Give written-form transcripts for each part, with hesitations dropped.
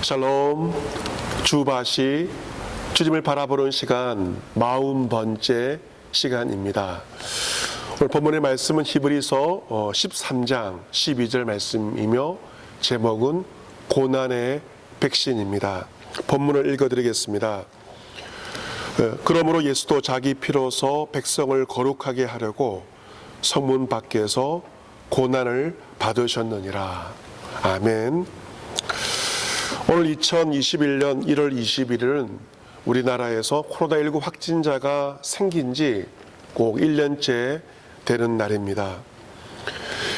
샬롬, 주바시, 주님을 바라보는 시간 40번째 시간입니다. 오늘 본문의 말씀은 히브리서 13장 12절 말씀이며 제목은 고난의 백신입니다. 본문을 읽어드리겠습니다. 그러므로 예수도 자기 피로서 백성을 거룩하게 하려고 성문 밖에서 고난을 받으셨느니라. 아멘. 오늘 2021년 1월 21일은 우리나라에서 코로나19 확진자가 생긴 지 꼭 1년째 되는 날입니다.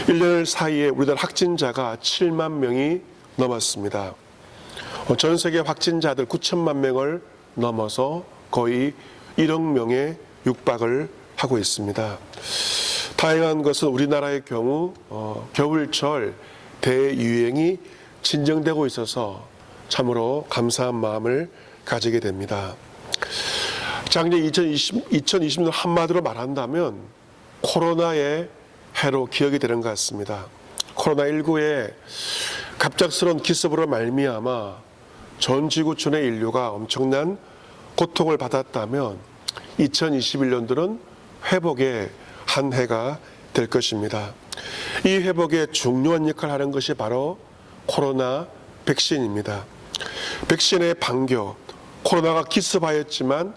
1년 사이에 우리나라 확진자가 7만 명이 넘었습니다. 전 세계 확진자들 9천만 명을 넘어서 거의 1억 명에 육박을 하고 있습니다. 다행한 것은 우리나라의 경우 겨울철 대유행이 진정되고 있어서 참으로 감사한 마음을 가지게 됩니다. 작년 2020년 한마디로 말한다면 코로나의 해로 기억이 되는 것 같습니다. 코로나19의 갑작스러운 기습으로 말미암아 전 지구촌의 인류가 엄청난 고통을 받았다면 2021년도는 회복의 한 해가 될 것입니다. 이 회복에 중요한 역할을 하는 것이 바로 코로나 백신입니다. 백신의 반격, 코로나가 기습하였지만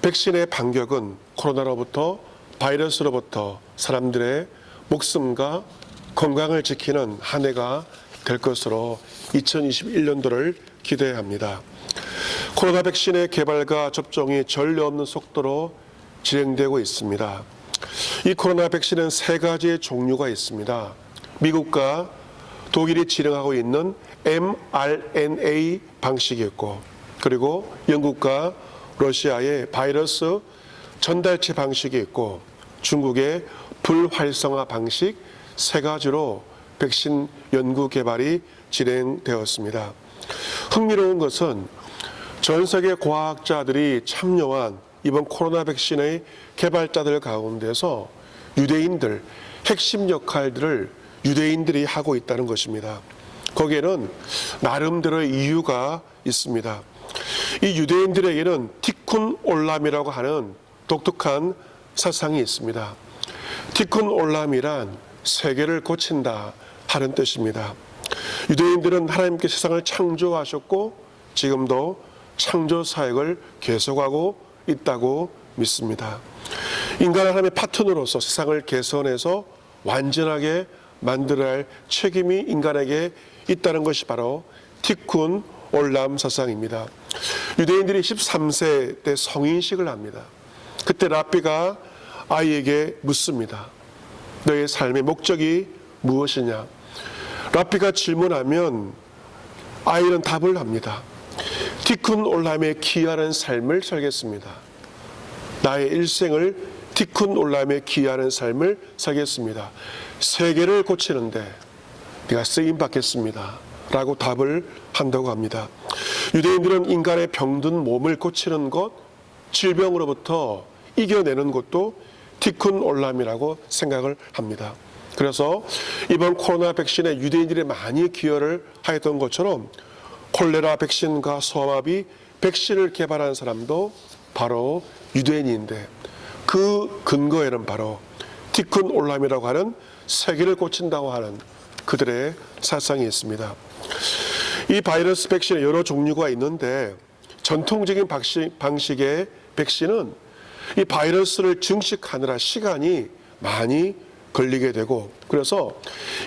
백신의 반격은 코로나로부터, 바이러스로부터 사람들의 목숨과 건강을 지키는 한 해가 될 것으로 2021년도를 기대해야 합니다. 코로나 백신의 개발과 접종이 전례 없는 속도로 진행되고 있습니다. 이 코로나 백신은 3가지의 종류가 있습니다. 미국과 독일이 진행하고 있는 mRNA 방식이 있고, 그리고 영국과 러시아의 바이러스 전달체 방식이 있고, 중국의 불활성화 방식 3가지로 백신 연구 개발이 진행되었습니다. 흥미로운 것은 전 세계 과학자들이 참여한 이번 코로나 백신의 개발자들 가운데서 유대인들, 핵심 역할들을 유대인들이 하고 있다는 것입니다. 거기에는 나름대로의 이유가 있습니다. 이 유대인들에게는 티쿤 올람이라고 하는 독특한 사상이 있습니다. 티쿤 올람이란 세계를 고친다 하는 뜻입니다. 유대인들은 하나님께 세상을 창조하셨고 지금도 창조 사역을 계속하고 있다고 믿습니다. 인간은 하나님의 파트너로서 세상을 개선해서 완전하게 만들어야 할 책임이 인간에게 있다는 것이 바로 티쿤 올람 사상입니다. 유대인들이 13세 때 성인식을 합니다. 그때 랍비가 아이에게 묻습니다. 너의 삶의 목적이 무엇이냐? 랍비가 질문하면 아이는 답을 합니다. 티쿤 올람에 기여하는 삶을 살겠습니다. 나의 일생을 티쿤 올람에 기여하는 삶을 살겠습니다. 세계를 고치는데 내가 쓰임 받겠습니다 라고 답을 한다고 합니다. 유대인들은 인간의 병든 몸을 고치는 것, 질병으로부터 이겨내는 것도 티쿤 올람이라고 생각을 합니다. 그래서 이번 코로나 백신에 유대인들이 많이 기여를 하였던 것처럼 콜레라 백신과 소아마비 백신을 개발한 사람도 바로 유대인인데, 그 근거에는 바로 티쿤 올람이라고 하는 세계를 고친다고 하는 그들의 사상이 있습니다. 이 바이러스 백신의 여러 종류가 있는데 전통적인 방식의 백신은 이 바이러스를 증식하느라 시간이 많이 걸리게 되고, 그래서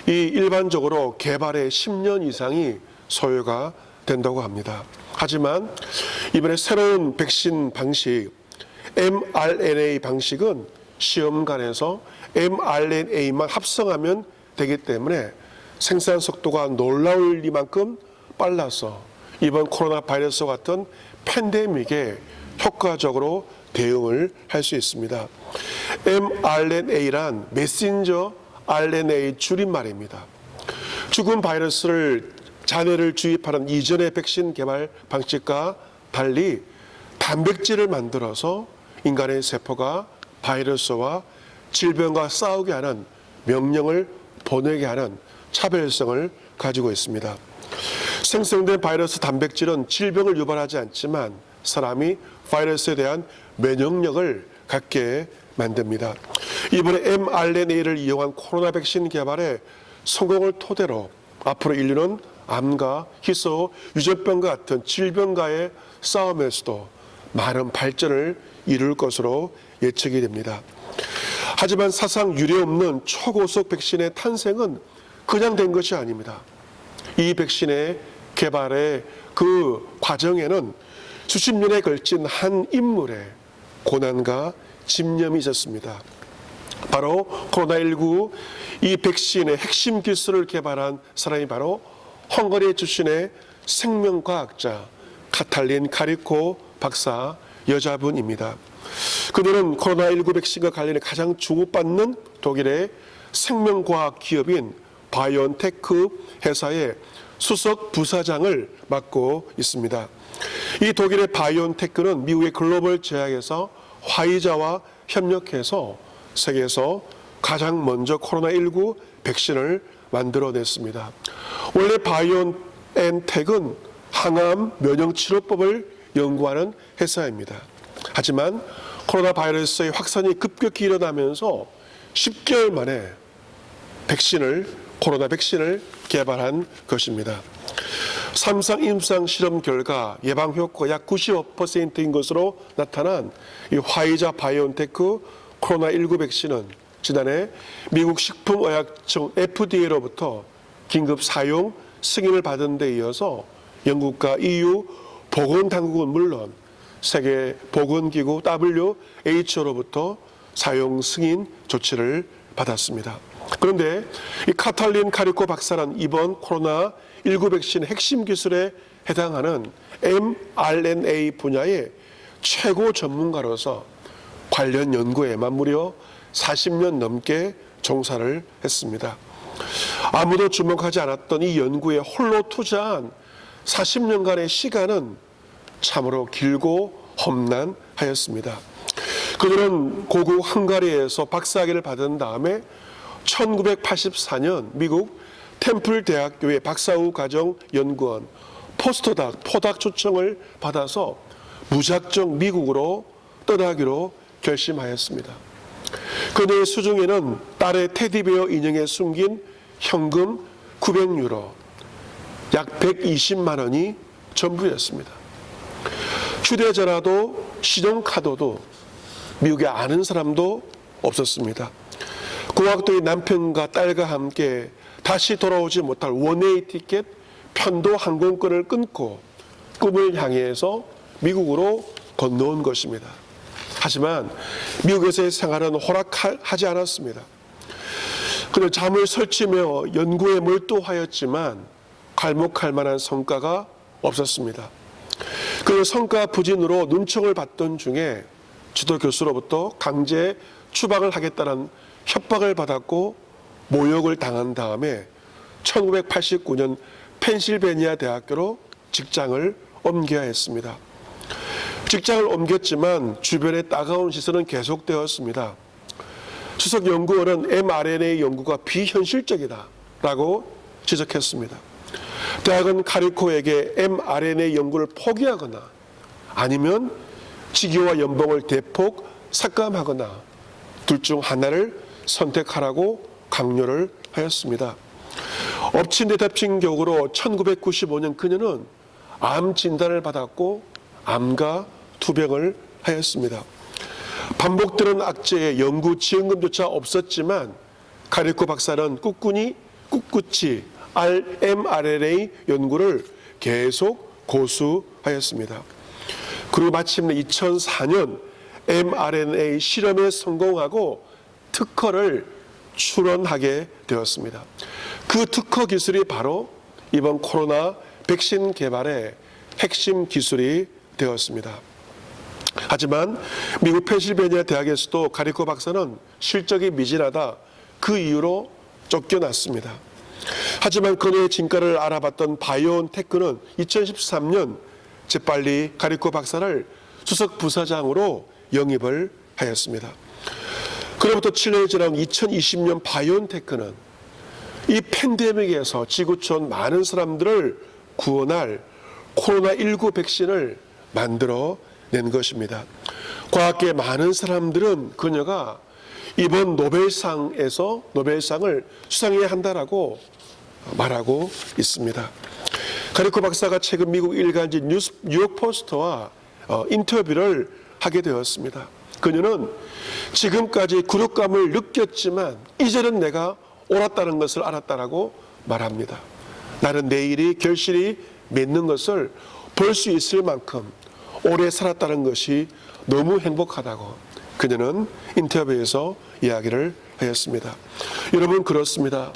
이 일반적으로 개발에 10년 이상이 소요가 된다고 합니다. 하지만 이번에 새로운 백신 방식 mRNA 방식은 시험관에서 mRNA만 합성하면 되기 때문에 생산 속도가 놀라울 리만큼 빨라서 이번 코로나 바이러스 같은 팬데믹에 효과적으로 대응을 할 수 있습니다. mRNA란 메신저 RNA 줄임말입니다. 죽은 바이러스를 잔해를 주입하는 이전의 백신 개발 방식과 달리 단백질을 만들어서 인간의 세포가 바이러스와 질병과 싸우게 하는 명령을 보내게 하는 차별성을 가지고 있습니다. 생성된 바이러스 단백질은 질병을 유발하지 않지만 사람이 바이러스에 대한 면역력을 갖게 만듭니다. 이번에 mRNA를 이용한 코로나 백신 개발에 성공을 토대로 앞으로 인류는 암과 희소, 유전병과 같은 질병과의 싸움에서도 많은 발전을 이룰 것으로 예측이 됩니다. 하지만 사상 유례없는 초고속 백신의 탄생은 그냥 된 것이 아닙니다. 이 백신의 개발의 그 과정에는 수십 년에 걸친 한 인물의 고난과 집념이 있었습니다. 바로 코로나19 이 백신의 핵심 기술을 개발한 사람이 바로 헝가리 출신의 생명과학자 카탈린 카리코 박사 여자분입니다. 그들은 코로나19 백신과 관련해 가장 주목받는 독일의 생명과학 기업인 바이온테크 회사의 수석 부사장을 맡고 있습니다. 이 독일의 바이온테크는 미국의 글로벌 제약회사 화이자와 협력해서 세계에서 가장 먼저 코로나19 백신을 만들어냈습니다. 원래 바이온엔텍은 항암 면역치료법을 연구하는 회사입니다. 하지만 코로나 바이러스의 확산이 급격히 일어나면서 10개월 만에 코로나 백신을 개발한 것입니다. 3상 임상 실험 결과 예방 효과 약 95%인 것으로 나타난 이 화이자 바이온테크 코로나19 백신은 지난해 미국 식품의약청 FDA로부터 긴급 사용 승인을 받은 데 이어서 영국과 EU 보건당국은 물론 세계보건기구 WHO로부터 사용 승인 조치를 받았습니다. 그런데 이 카탈린 카리코 박사는 이번 코로나19 백신 핵심 기술에 해당하는 mRNA 분야의 최고 전문가로서 관련 연구에만 무려 40년 넘게 종사를 했습니다. 아무도 주목하지 않았던 이 연구에 홀로 투자한 40년간의 시간은 참으로 길고 험난하였습니다. 그들은 고국 헝가리에서 박사학위를 받은 다음에 1984년 미국 템플 대학교의 박사후 과정 연구원 포닥 초청을 받아서 무작정 미국으로 떠나기로 결심하였습니다. 그녀의 수중에는 딸의 테디베어 인형에 숨긴 현금 900유로, 약 120만 원이 전부였습니다. 휴대전화도 신용카드도 미국에 아는 사람도 없었습니다. 고학도의 남편과 딸과 함께 다시 돌아오지 못할 원웨이 티켓 편도 항공권을 끊고 꿈을 향해서 미국으로 건너온 것입니다. 하지만 미국에서의 생활은 호락하지 않았습니다. 그는 잠을 설치며 연구에 몰두하였지만 괄목할 만한 성과가 없었습니다. 그 성과 부진으로 눈총을 받던 중에 지도 교수로부터 강제 추방을 하겠다는 협박을 받았고 모욕을 당한 다음에 1989년 펜실베니아 대학교로 직장을 옮겨야 했습니다. 직장을 옮겼지만 주변의 따가운 시선은 계속되었습니다. 수석 연구원은 mRNA 연구가 비현실적이다라고 지적했습니다. 대학은 카리코에게 mRNA 연구를 포기하거나 아니면 직위와 연봉을 대폭 삭감하거나 둘 중 하나를 선택하라고 강요를 하였습니다. 엎친 데 덮친 격으로 1995년 그녀는 암 진단을 받았고 암과 투병을 하였습니다. 반복되는 악재에 연구 지원금조차 없었지만 카리코 박사는 꿋꿋이 mRNA 연구를 계속 고수하였습니다. 그리고 마침내 2004년 mRNA 실험에 성공하고 특허를 출원하게 되었습니다. 그 특허 기술이 바로 이번 코로나 백신 개발의 핵심 기술이 되었습니다. 하지만 미국 펜실베니아 대학에서도 카리코 박사는 실적이 미진하다 그 이유로 쫓겨났습니다. 하지만 그녀의 진가를 알아봤던 바이온테크는 2013년 재빨리 카리코 박사를 수석 부사장으로 영입을 하였습니다. 그로부터 7년이 지난 2020년 바이온테크는 이 팬데믹에서 지구촌 많은 사람들을 구원할 코로나19 백신을 만들어 낸 것입니다. 과학계 많은 사람들은 그녀가 이번 노벨상을 수상해야 한다라고 말하고 있습니다. 가리코 박사가 최근 미국 일간지 뉴욕포스트와 인터뷰를 하게 되었습니다. 그녀는 지금까지 굴욕감을 느꼈지만 이제는 내가 옳았다는 것을 알았다라고 말합니다. 나는 내일이 결실이 맺는 것을 볼 수 있을 만큼 오래 살았다는 것이 너무 행복하다고 그녀는 인터뷰에서 이야기를 하였습니다. 여러분, 그렇습니다.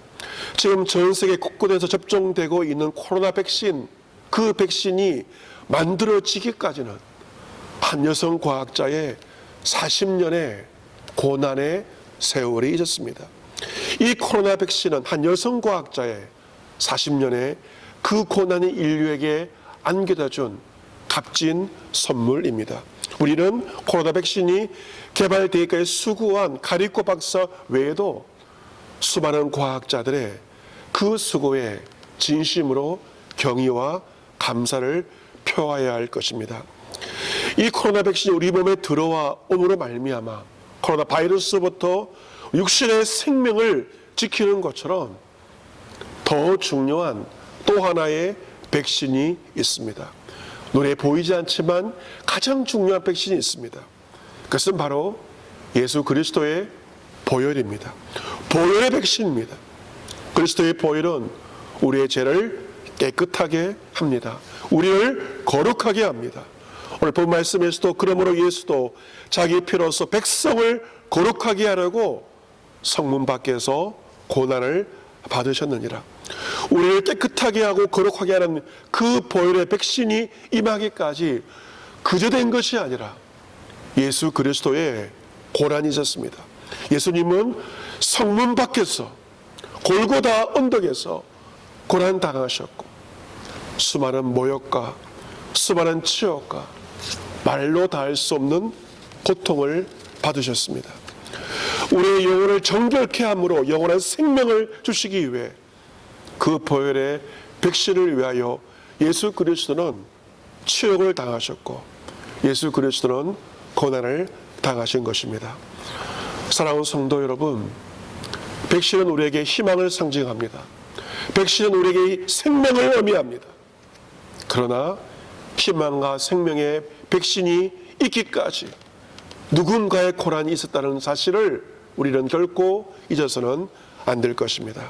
지금 전 세계 곳곳에서 접종되고 있는 코로나 백신, 그 백신이 만들어지기까지는 한 여성 과학자의 40년의 고난의 세월이 있었습니다. 이 코로나 백신은 한 여성 과학자의 40년의 그 고난이 인류에게 안겨다 준 값진 선물입니다. 우리는 코로나 백신이 개발되기까지 수고한 가리코 박사 외에도 수많은 과학자들의 그 수고에 진심으로 경의와 감사를 표해야 할 것입니다. 이 코로나 백신이 우리 몸에 들어와 옴으로 말미암아 코로나 바이러스부터 육신의 생명을 지키는 것처럼 더 중요한 또 하나의 백신이 있습니다. 눈에 보이지 않지만 가장 중요한 백신이 있습니다. 그것은 바로 예수 그리스도의 보혈입니다. 보혈의 백신입니다. 그리스도의 보혈은 우리의 죄를 깨끗하게 합니다. 우리를 거룩하게 합니다. 오늘 본 말씀에서도 그러므로 예수도 자기 피로서 백성을 거룩하게 하려고 성문 밖에서 고난을 받으셨느니라. 우리를 깨끗하게 하고 거룩하게 하는 그 보혈의 백신이 임하기까지 그저 된 것이 아니라 예수 그리스도의 고난이 있었습니다. 예수님은 성문 밖에서 골고다 언덕에서 고난 당하셨고 수많은 모욕과 수많은 치욕과 말로 닿을 수 없는 고통을 받으셨습니다. 우리의 영혼을 정결케 함으로 영원한 생명을 주시기 위해 그 보혈의 백신을 위하여 예수 그리스도는 치욕을 당하셨고 예수 그리스도는 고난을 당하신 것입니다. 사랑하는 성도 여러분, 백신은 우리에게 희망을 상징합니다. 백신은 우리에게 생명을 의미합니다. 그러나 희망과 생명의 백신이 있기까지 누군가의 고난이 있었다는 사실을 우리는 결코 잊어서는 안 될 것입니다.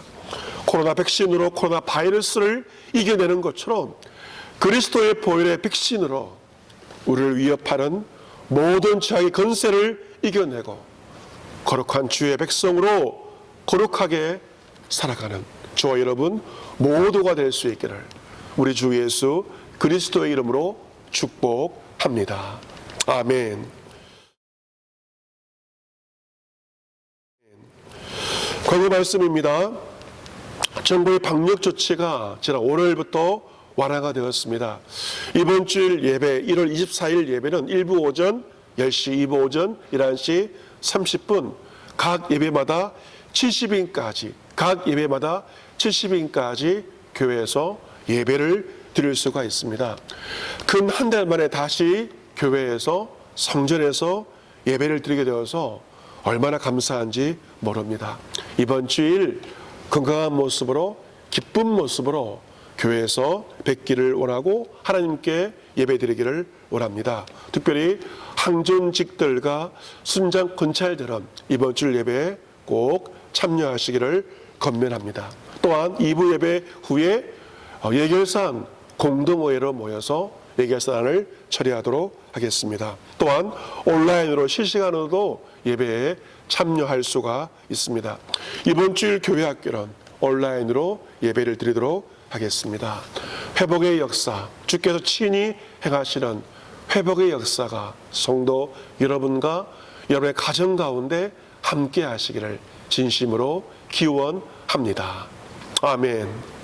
코로나 백신으로 코로나 바이러스를 이겨내는 것처럼 그리스도의 보혈의 백신으로 우리를 위협하는 모든 죄악의 권세를 이겨내고 거룩한 주의 백성으로 거룩하게 살아가는 저와 여러분 모두가 될 수 있기를 우리 주 예수 그리스도의 이름으로 축복합니다. 아멘. 광고 말씀입니다. 정부의 방역 조치가 지난 5월부터 완화가 되었습니다. 이번 주일 예배 1월 24일 예배는 1부 오전 10시, 2부 오전 11시 30분 각 예배마다 70인까지 교회에서 예배를 드릴 수가 있습니다. 근 한 달 만에 다시 교회에서 성전에서 예배를 드리게 되어서 얼마나 감사한지 모릅니다. 이번 주일 건강한 모습으로 기쁜 모습으로 교회에서 뵙기를 원하고 하나님께 예배드리기를 원합니다. 특별히 항존직들과 순장 권찰들은 이번 주 예배에 꼭 참여하시기를 권면합니다. 또한 2부 예배 후에 예결산 공동의회로 모여서 예결산을 처리하도록 하겠습니다. 또한 온라인으로 실시간으로도 예배에 참여할 수가 있습니다. 이번 주일 교회학교는 온라인으로 예배를 드리도록 하겠습니다. 회복의 역사, 주께서 친히 행하시는 회복의 역사가 성도 여러분과 여러분의 가정 가운데 함께 하시기를 진심으로 기원합니다. 아멘.